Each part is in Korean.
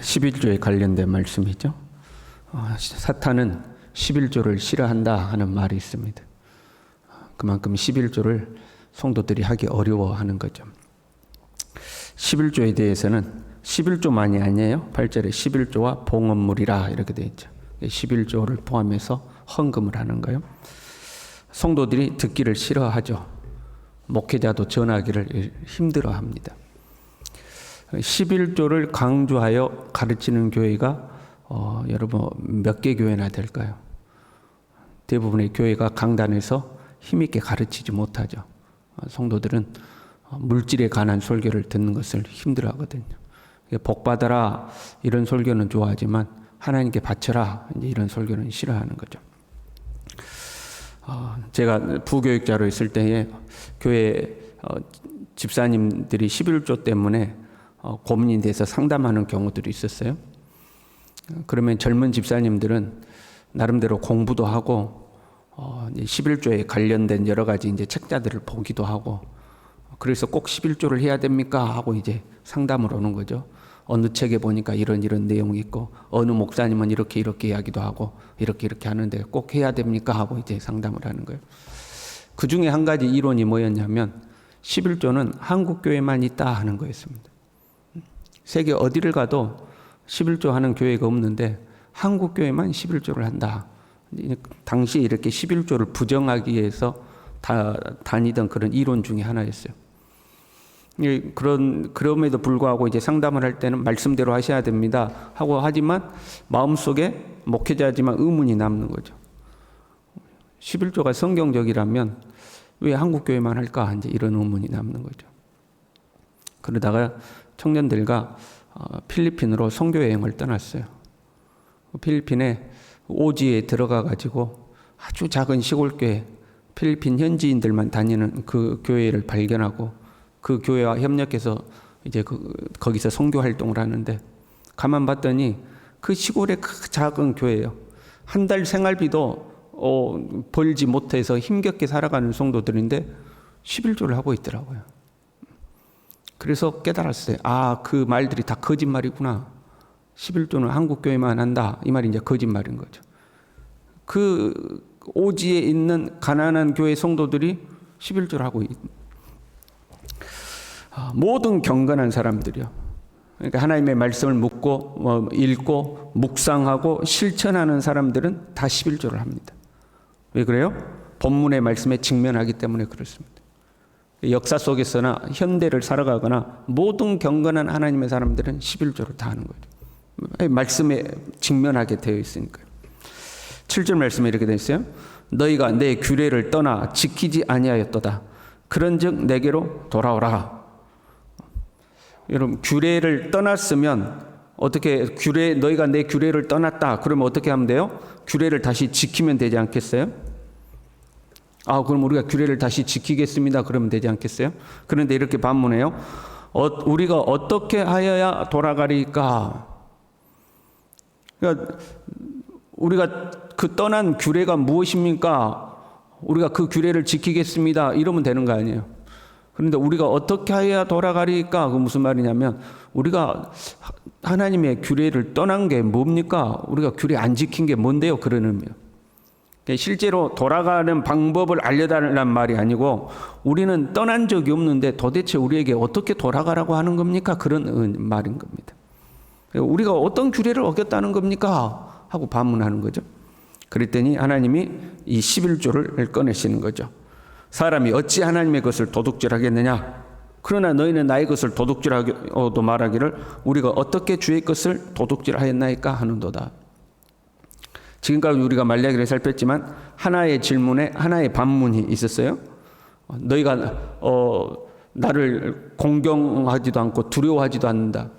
11조에 관련된 말씀이죠. 사탄은 11조를 싫어한다 하는 말이 있습니다. 그만큼 11조를 성도들이 하기 어려워하는 거죠. 11조에 대해서는 11조만이 아니에요. 8절에 11조와 봉헌물이라 이렇게 되어 있죠. 11조를 포함해서 헌금을 하는 거예요. 성도들이 듣기를 싫어하죠. 목회자도 전하기를 힘들어합니다. 11조를 강조하여 가르치는 교회가 여러분 몇 개 교회나 될까요? 대부분의 교회가 강단에서 힘있게 가르치지 못하죠. 성도들은 물질에 관한 설교를 듣는 것을 힘들어하거든요. 복받아라 이런 설교는 좋아하지만 하나님께 바쳐라 이런 설교는 싫어하는 거죠. 제가 부교육자로 있을 때에 교회 집사님들이 11조 때문에 고민이 돼서 상담하는 경우들이 있었어요. 그러면 젊은 집사님들은 나름대로 공부도 하고 11조에 관련된 여러 가지 이제 책자들을 보기도 하고 그래서 꼭 11조를 해야 됩니까? 하고 이제 상담을 오는 거죠. 어느 책에 보니까 이런 내용이 있고 어느 목사님은 이렇게 이야기도 하고 이렇게 하는데 꼭 해야 됩니까? 하고 이제 상담을 하는 거예요. 그 중에 한 가지 이론이 뭐였냐면 11조는 한국 교회만 있다 하는 거였습니다. 세계 어디를 가도 11조 하는 교회가 없는데 한국 교회만 11조를 한다. 당시 이렇게 11조를 부정하기 위해서 다니던 그런 이론 중에 하나였어요. 그럼에도 불구하고 이제 상담을 할 때는 말씀대로 하셔야 됩니다 하고 하지만 마음속에 목회자지만 의문이 남는 거죠. 11조가 성경적이라면 왜 한국 교회만 할까? 이제 이런 의문이 남는 거죠. 그러다가 청년들과 필리핀으로 선교 여행을 떠났어요. 필리핀에 오지에 들어가 가지고 아주 작은 시골교회, 필리핀 현지인들만 다니는 그 교회를 발견하고 그 교회와 협력해서 이제 거기서 선교 활동을 하는데 가만 봤더니 그 시골의 그 작은 교회예요. 한 달 생활비도 벌지 못해서 힘겹게 살아가는 성도들인데 11조를 하고 있더라고요. 그래서 깨달았어요. 그 말들이 다 거짓말이구나. 11조는 한국 교회만 한다. 이 말이 이제 거짓말인 거죠. 그 오지에 있는 가난한 교회 성도들이 11조를 하고 모든 경건한 사람들이요. 그러니까 하나님의 말씀을 묻고 읽고 묵상하고 실천하는 사람들은 다 11조를 합니다. 왜 그래요? 본문의 말씀에 직면하기 때문에 그렇습니다. 역사 속에서나 현대를 살아가거나 모든 경건한 하나님의 사람들은 11조를 다 하는 거죠. 말씀에 직면하게 되어 있으니까요. 7절 말씀에 이렇게 되어 있어요. 너희가 내 규례를 떠나 지키지 아니하였도다. 그런즉 내게로 돌아오라. 여러분 규례를 떠났으면 어떻게 너희가 내 규례를 떠났다. 그러면 어떻게 하면 돼요? 규례를 다시 지키면 되지 않겠어요? 그럼 우리가 규례를 다시 지키겠습니다. 그러면 되지 않겠어요? 그런데 이렇게 반문해요. 우리가 어떻게 하여야 돌아가리까? 그러니까 우리가 그 떠난 규례가 무엇입니까? 우리가 그 규례를 지키겠습니다. 이러면 되는 거 아니에요. 그런데 우리가 어떻게 해야 돌아가리까? 그 무슨 말이냐면 우리가 하나님의 규례를 떠난 게 뭡니까? 우리가 규례 안 지킨 게 뭔데요? 그런 의미예요. 실제로 돌아가는 방법을 알려달라는 말이 아니고 우리는 떠난 적이 없는데 도대체 우리에게 어떻게 돌아가라고 하는 겁니까? 그런 말인 겁니다. 우리가 어떤 규례를 어겼다는 겁니까? 하고 반문하는 거죠. 그랬더니 하나님이 이 11조를 꺼내시는 거죠. 사람이 어찌 하나님의 것을 도둑질하겠느냐? 그러나 너희는 나의 것을 도둑질하고도 말하기를 우리가 어떻게 주의 것을 도둑질하였나이까 하는도다. 지금까지 우리가 말라기를 살폈지만 하나의 질문에 하나의 반문이 있었어요. 너희가 나를 공경하지도 않고 두려워하지도 않는다.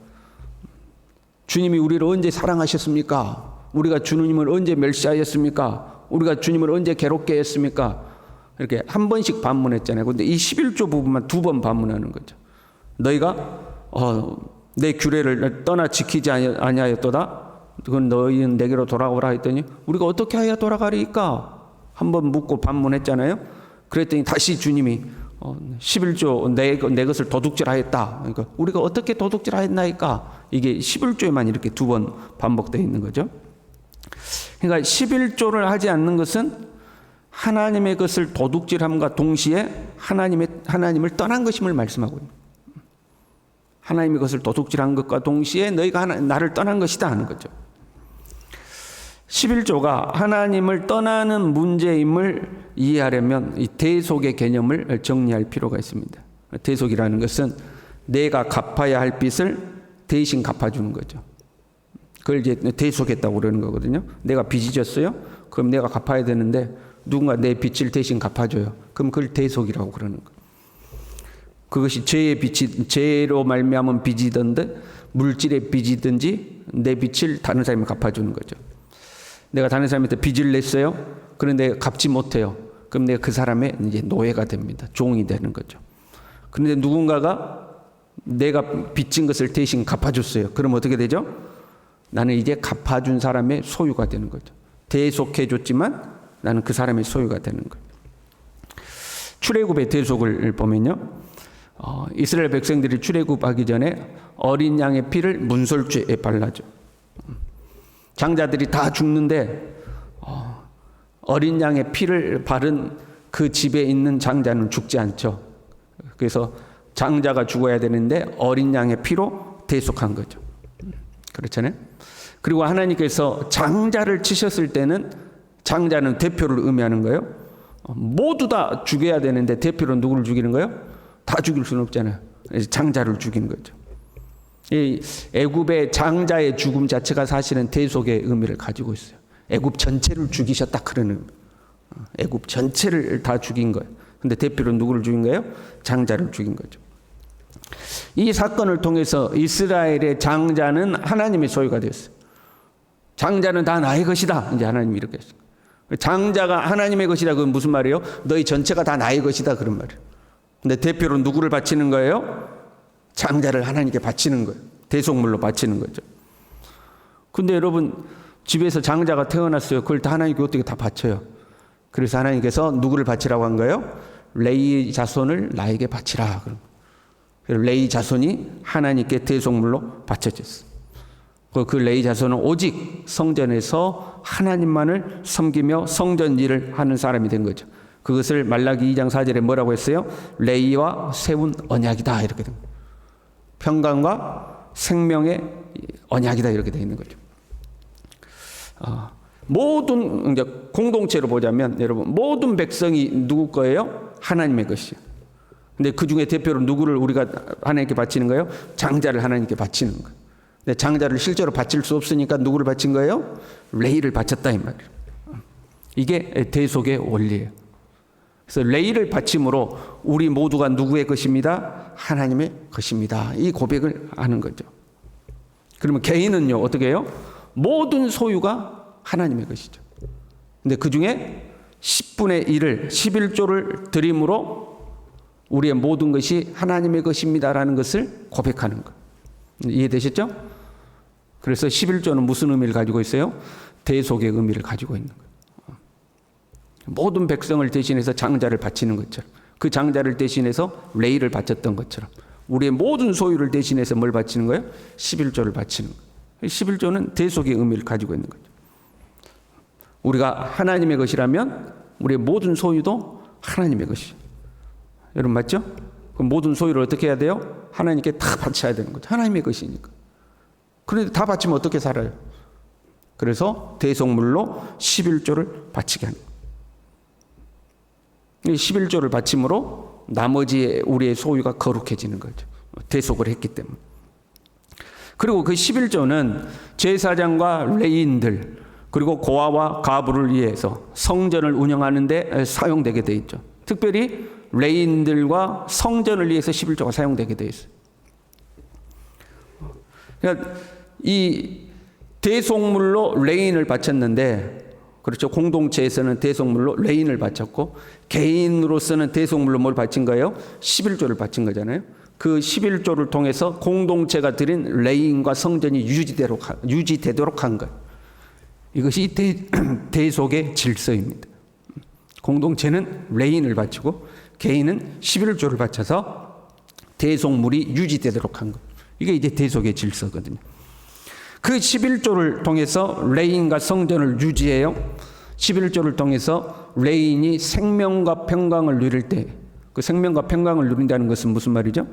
주님이 우리를 언제 사랑하셨습니까? 우리가 주님을 언제 멸시하였습니까? 우리가 주님을 언제 괴롭게 했습니까? 이렇게 한 번씩 반문했잖아요. 그런데 이 11조 부분만 2번 반문하는 거죠. 너희가 내 규례를 떠나 지키지 아니하였도다. 그건 너희는 내게로 돌아오라 했더니 우리가 어떻게 해야 돌아가리까? 한번 묻고 반문했잖아요. 그랬더니 다시 주님이 11조 내 것을 도둑질하였다. 그러니까 우리가 어떻게 도둑질하였나이까? 이게 11조에만 이렇게 2번 반복되어 있는 거죠. 그러니까 11조를 하지 않는 것은 하나님의 것을 도둑질함과 동시에 하나님을 떠난 것임을 말씀하고 있는 거예요. 하나님의 것을 도둑질한 것과 동시에 너희가 나를 떠난 것이다 하는 거죠. 11조가 하나님을 떠나는 문제임을 이해하려면 이 대속의 개념을 정리할 필요가 있습니다. 대속이라는 것은 내가 갚아야 할 빚을 대신 갚아주는 거죠. 그걸 이제 대속했다고 그러는 거거든요. 내가 빚이 졌어요? 그럼 내가 갚아야 되는데 누군가 내 빚을 대신 갚아줘요. 그럼 그걸 대속이라고 그러는 거예요. 그것이 죄로 말미암은 빚이든지 물질의 빚이든지 내 빚을 다른 사람이 갚아주는 거죠. 내가 다른 사람한테 빚을 냈어요. 그런데 갚지 못해요. 그럼 내가 그 사람의 이제 노예가 됩니다. 종이 되는 거죠. 그런데 누군가가 내가 빚진 것을 대신 갚아줬어요. 그럼 어떻게 되죠? 나는 이제 갚아준 사람의 소유가 되는 거죠. 대속해줬지만 나는 그 사람의 소유가 되는 거예요. 출애굽의 대속을 보면요. 이스라엘 백성들이 출애굽하기 전에 어린 양의 피를 문설주에 발라줘. 장자들이 다 죽는데 어린 양의 피를 바른 그 집에 있는 장자는 죽지 않죠. 그래서 장자가 죽어야 되는데 어린 양의 피로 대속한 거죠. 그렇잖아요. 그리고 하나님께서 장자를 치셨을 때는 장자는 대표를 의미하는 거예요. 모두 다 죽여야 되는데 대표로 누구를 죽이는 거예요? 다 죽일 수는 없잖아요. 장자를 죽이는 거죠. 이 애굽의 장자의 죽음 자체가 사실은 대속의 의미를 가지고 있어요. 애굽 전체를 죽이셨다 그러는 의미. 애굽 전체를 다 죽인 거예요. 근데 대표로 누구를 죽인 거예요? 장자를 죽인 거죠. 이 사건을 통해서 이스라엘의 장자는 하나님의 소유가 되었어요. 장자는 다 나의 것이다. 이제 하나님이 이렇게 했어요. 장자가 하나님의 것이다. 그건 무슨 말이에요? 너희 전체가 다 나의 것이다. 그런 말이에요. 근데 대표로 누구를 바치는 거예요? 장자를 하나님께 바치는 거예요. 대속물로 바치는 거죠. 근데 여러분 집에서 장자가 태어났어요. 그걸 다 하나님께 어떻게 다 바쳐요? 그래서 하나님께서 누구를 바치라고 한 거예요? 레위 자손을 나에게 바치라. 그래서 레위 자손이 하나님께 대속물로 바쳐졌어요. 그 레위 자손은 오직 성전에서 하나님만을 섬기며 성전 일을 하는 사람이 된 거죠. 그것을 말라기 2장 4절에 뭐라고 했어요? 레위와 세운 언약이다 이렇게 된 거예요. 평강과 생명의 언약이다 이렇게 되어 있는 거죠. 모든 이제 공동체로 보자면 여러분 모든 백성이 누구 거예요? 하나님의 것이에요. 근데 그 중에 대표로 누구를 우리가 하나님께 바치는 거예요? 장자를 하나님께 바치는 거예요. 근데 장자를 실제로 바칠 수 없으니까 누구를 바친 거예요? 레위를 바쳤다 이 말이에요. 이게 대속의 원리예요. 그래서 레위를 바침으로 우리 모두가 누구의 것입니다? 하나님의 것입니다. 이 고백을 하는 거죠. 그러면 개인은요 어떻게 해요? 모든 소유가 하나님의 것이죠. 근데 그 중에 10분의 1을 11조를 드림으로 우리의 모든 것이 하나님의 것입니다라는 것을 고백하는 것. 이해되셨죠? 그래서 11조는 무슨 의미를 가지고 있어요? 대속의 의미를 가지고 있는 거예요. 모든 백성을 대신해서 장자를 바치는 것처럼 그 장자를 대신해서 레위를 바쳤던 것처럼 우리의 모든 소유를 대신해서 뭘 바치는 거예요? 11조를 바치는 거예요. 11조는 대속의 의미를 가지고 있는 거죠. 우리가 하나님의 것이라면 우리의 모든 소유도 하나님의 것이에요. 여러분 맞죠? 그럼 모든 소유를 어떻게 해야 돼요? 하나님께 다 바쳐야 되는 거죠. 하나님의 것이니까. 그런데 다 바치면 어떻게 살아요? 그래서 대속물로 11조를 바치게 하는 거예요. 11조를 바침으로 나머지 우리의 소유가 거룩해지는 거죠. 대속을 했기 때문에. 그리고 그 11조는 제사장과 레위인들 그리고 고아와 가부를 위해서 성전을 운영하는 데 사용되게 돼 있죠. 특별히 레위인들과 성전을 위해서 11조가 사용되게 돼 있어요. 그러니까 이 대속물로 레위인을 바쳤는데 그렇죠. 공동체에서는 대속물로 레위인을 바쳤고 개인으로서는 대속물로 뭘 바친 거예요? 11조를 바친 거잖아요. 그 11조를 통해서 공동체가 드린 레위인과 성전이 유지되도록 한 것. 이것이 대속의 질서입니다. 공동체는 레위인을 바치고 개인은 11조를 바쳐서 대속물이 유지되도록 한 것. 이게 이제 대속의 질서거든요. 그 11조를 통해서 레인과 성전을 유지해요. 11조를 통해서 레인이 생명과 평강을 누릴 때, 그 생명과 평강을 누린다는 것은 무슨 말이죠?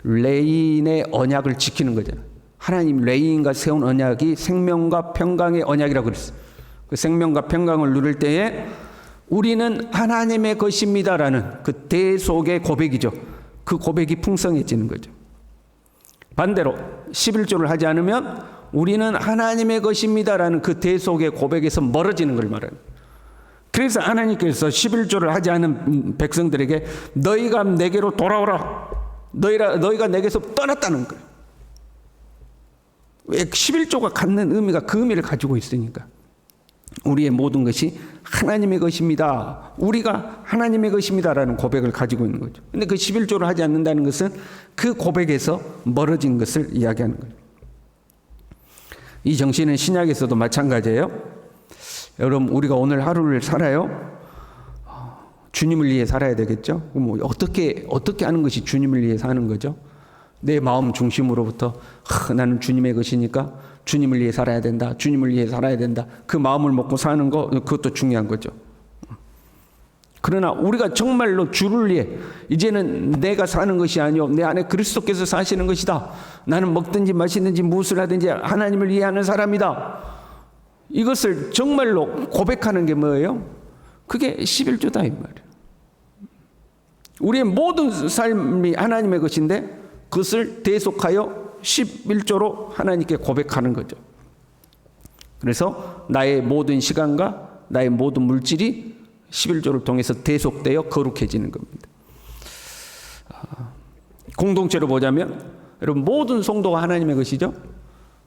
레인의 언약을 지키는 거잖아요. 하나님 레인과 세운 언약이 생명과 평강의 언약이라고 그랬어요. 그 생명과 평강을 누릴 때에 우리는 하나님의 것입니다라는 그 대속의 고백이죠. 그 고백이 풍성해지는 거죠. 반대로 11조를 하지 않으면 우리는 하나님의 것입니다라는 그 대속의 고백에서 멀어지는 걸 말해요. 그래서 하나님께서 11조를 하지 않은 백성들에게 너희가 내게로 돌아오라. 너희가 내게서 떠났다는 거예요. 왜 11조가 갖는 의미가 그 의미를 가지고 있으니까. 우리의 모든 것이 하나님의 것입니다. 우리가 하나님의 것입니다라는 고백을 가지고 있는 거죠. 근데 그 11조를 하지 않는다는 것은 그 고백에서 멀어진 것을 이야기하는 거예요. 이 정신은 신약에서도 마찬가지예요. 여러분, 우리가 오늘 하루를 살아요. 주님을 위해 살아야 되겠죠. 뭐 어떻게 하는 것이 주님을 위해 사는 거죠? 내 마음 중심으로부터 나는 주님의 것이니까 주님을 위해 살아야 된다. 주님을 위해 살아야 된다. 그 마음을 먹고 사는 거, 그것도 중요한 거죠. 그러나 우리가 정말로 주를 위해 이제는 내가 사는 것이 아니요 내 안에 그리스도께서 사시는 것이다. 나는 먹든지 마시든지 무엇을 하든지 하나님을 위해 하는 사람이다. 이것을 정말로 고백하는 게 뭐예요? 그게 11조다 이 말이에요. 우리의 모든 삶이 하나님의 것인데 그것을 대속하여 11조로 하나님께 고백하는 거죠. 그래서 나의 모든 시간과 나의 모든 물질이 11조를 통해서 대속되어 거룩해지는 겁니다. 공동체로 보자면 여러분 모든 성도가 하나님의 것이죠.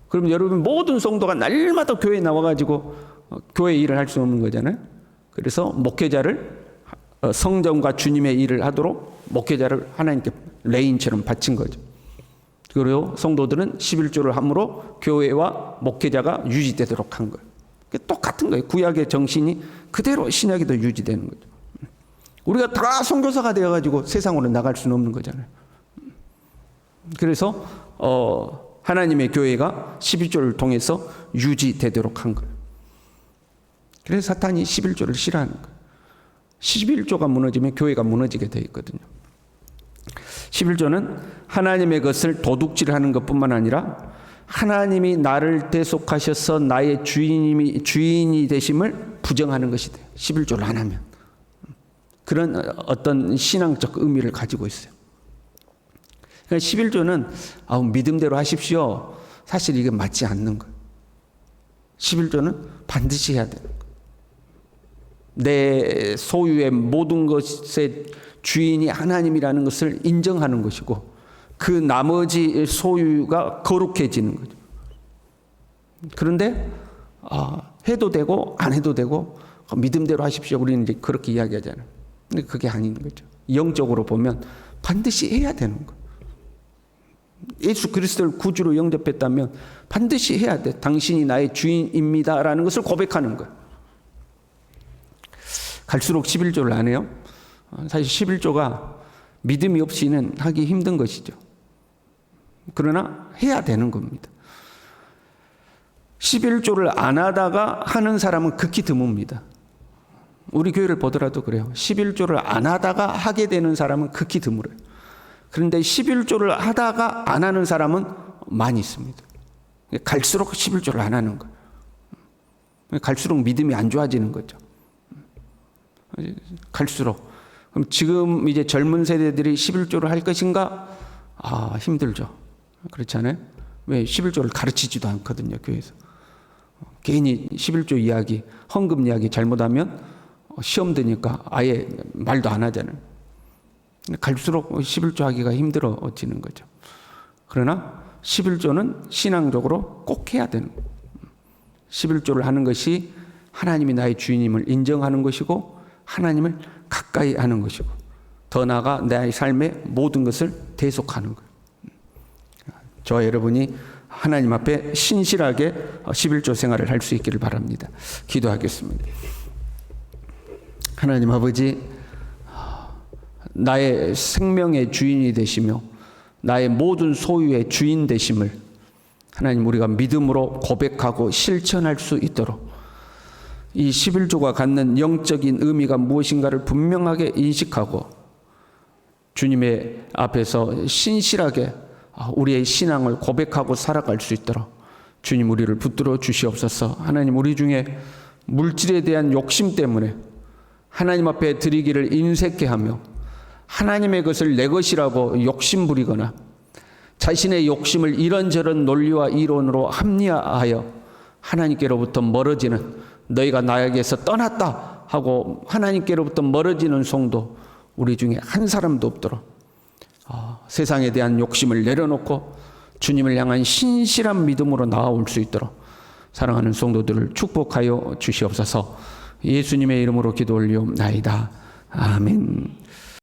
그럼 여러분 모든 성도가 날마다 교회에 나와가지고 교회 일을 할 수 없는 거잖아요. 그래서 목회자를 성전과 주님의 일을 하도록 목회자를 하나님께 레인처럼 바친 거죠. 그리고 성도들은 11조를 함으로 교회와 목회자가 유지되도록 한 거예요. 똑같은 거예요. 구약의 정신이 그대로 신약에도 유지되는 거죠. 우리가 다 선교사가 되어가지고 세상으로 나갈 수는 없는 거잖아요. 그래서 하나님의 교회가 11조를 통해서 유지되도록 한 거예요. 그래서 사탄이 11조를 싫어하는 거예요. 11조가 무너지면 교회가 무너지게 되어 있거든요. 11조는 하나님의 것을 도둑질하는 것뿐만 아니라 하나님이 나를 대속하셔서 나의 주인이 되심을 부정하는 것이 돼요. 11조를 안 하면. 그런 어떤 신앙적 의미를 가지고 있어요. 그러니까 11조는 믿음대로 하십시오. 사실 이게 맞지 않는 거예요. 11조는 반드시 해야 되는 거예요. 내 소유의 모든 것의 주인이 하나님이라는 것을 인정하는 것이고 그 나머지 소유가 거룩해지는 거죠. 그런데 해도 되고 안 해도 되고 믿음대로 하십시오. 우리는 이제 그렇게 이야기하잖아요. 근데 그게 아닌 거죠. 영적으로 보면 반드시 해야 되는 거예요. 예수 그리스도를 구주로 영접했다면 반드시 해야 돼. 당신이 나의 주인입니다라는 것을 고백하는 거예요. 갈수록 11조를 안 해요. 사실 11조가 믿음이 없이는 하기 힘든 것이죠. 그러나 해야 되는 겁니다. 11조를 안 하다가 하는 사람은 극히 드뭅니다. 우리 교회를 보더라도 그래요. 11조를 안 하다가 하게 되는 사람은 극히 드물어요. 그런데 11조를 하다가 안 하는 사람은 많이 있습니다. 갈수록 11조를 안 하는 거예요. 갈수록 믿음이 안 좋아지는 거죠. 갈수록. 그럼 지금 이제 젊은 세대들이 11조를 할 것인가? 힘들죠. 그렇지 않아요? 왜 11조를 가르치지도 않거든요, 교회에서. 괜히 11조 이야기, 헌금 이야기 잘못하면 시험 드니까 아예 말도 안 하잖아요. 갈수록 11조 하기가 힘들어지는 거죠. 그러나 11조는 신앙적으로 꼭 해야 되는 거예요. 11조를 하는 것이 하나님이 나의 주인임을 인정하는 것이고 하나님을 가까이 하는 것이고 더 나아가 나의 삶의 모든 것을 대속하는 거예요. 저와 여러분이 하나님 앞에 신실하게 11조 생활을 할 수 있기를 바랍니다. 기도하겠습니다. 하나님 아버지, 나의 생명의 주인이 되시며 나의 모든 소유의 주인 되심을 하나님 우리가 믿음으로 고백하고 실천할 수 있도록 이 11조가 갖는 영적인 의미가 무엇인가를 분명하게 인식하고 주님의 앞에서 신실하게 우리의 신앙을 고백하고 살아갈 수 있도록 주님 우리를 붙들어 주시옵소서. 하나님 우리 중에 물질에 대한 욕심 때문에 하나님 앞에 드리기를 인색해 하며 하나님의 것을 내 것이라고 욕심 부리거나 자신의 욕심을 이런저런 논리와 이론으로 합리화하여 하나님께로부터 멀어지는 너희가 나에게서 떠났다 하고 하나님께로부터 멀어지는 성도 우리 중에 한 사람도 없도록 세상에 대한 욕심을 내려놓고 주님을 향한 신실한 믿음으로 나아올 수 있도록 사랑하는 성도들을 축복하여 주시옵소서. 예수님의 이름으로 기도 올리옵나이다. 아멘.